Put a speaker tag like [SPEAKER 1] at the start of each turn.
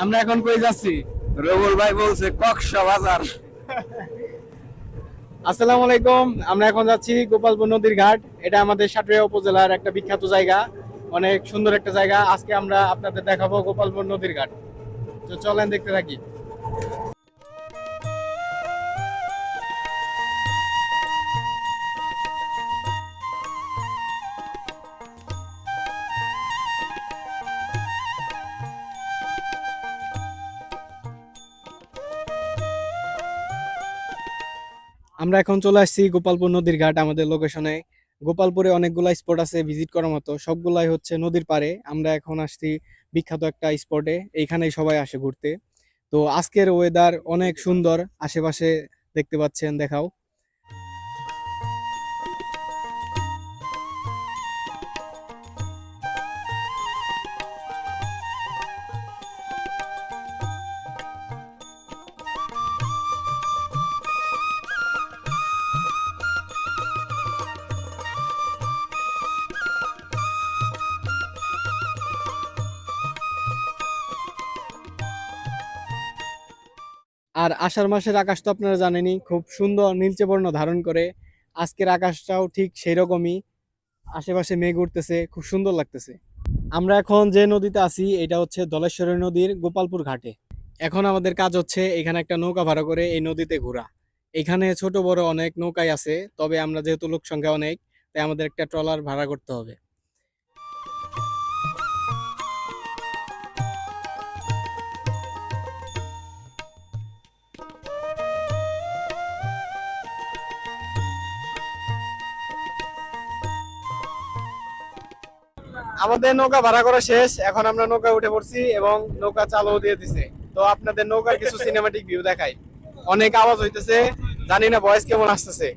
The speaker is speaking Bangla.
[SPEAKER 1] আমরা এখন কই যাচ্ছি?
[SPEAKER 2] রবুল ভাই বলছে কক্সবাজার।
[SPEAKER 1] আসসালামু আলাইকুম। আমরা এখন যাচ্ছি গোপালপুর নদীর ঘাট। এটা আমাদের সাটুরিয়া উপজেলার একটা বিখ্যাত জায়গা, অনেক সুন্দর একটা জায়গা। আজকে আমরা আপনাদের দেখাবো গোপালপুর নদীর ঘাট। তো চলেন দেখতে থাকি। আমরা এখন চলে আসছি গোপালপুর নদীর ঘাট আমাদের লোকেশনে। গোপালপুরে অনেকগুলা স্পট আছে ভিজিট করার মতো, সবগুলাই হচ্ছে নদীর পাড়ে। আমরা এখন আসছি বিখ্যাত একটা স্পটে, এইখানেই সবাই আসে ঘুরতে। তো আজকের ওয়েদার অনেক সুন্দর, আশেপাশে দেখতে পাচ্ছেন, দেখাও। আর আষাঢ় মাসের আকাশ তো আপনারা জানেনই, খুব সুন্দর নীলচে বর্ণ ধারণ করে। আজকের আকাশটাও ঠিক সেই রকমই, আশেপাশে মেঘ উঠতেছে, খুব সুন্দর লাগতেছে। আমরা এখন যে নদীতে আছি এটা হচ্ছে ধলেশ্বরী নদীর গোপালপুর ঘাটে। এখন আমাদের কাজ হচ্ছে এখানে একটা নৌকা ভাড়া করে এই নদীতে ঘোরা। এখানে ছোট বড় অনেক নৌকাই আছে, তবে আমরা যেহেতু লোক সংখ্যা অনেক, তাই আমাদের একটা ট্রলার ভাড়া করতে হবে। আমাদের নৌকা ভাড়া করা শেষ, এখন আমরা নৌকা উঠে পড়ছি এবং নৌকা চালু দিয়ে দিছে। তো আপনাদের নৌকার কিছু সিনেমাটিক ভিউ দেখাই। অনেক আওয়াজ হইতেছে, জানি না ভয়েস কেমন আসতেছে।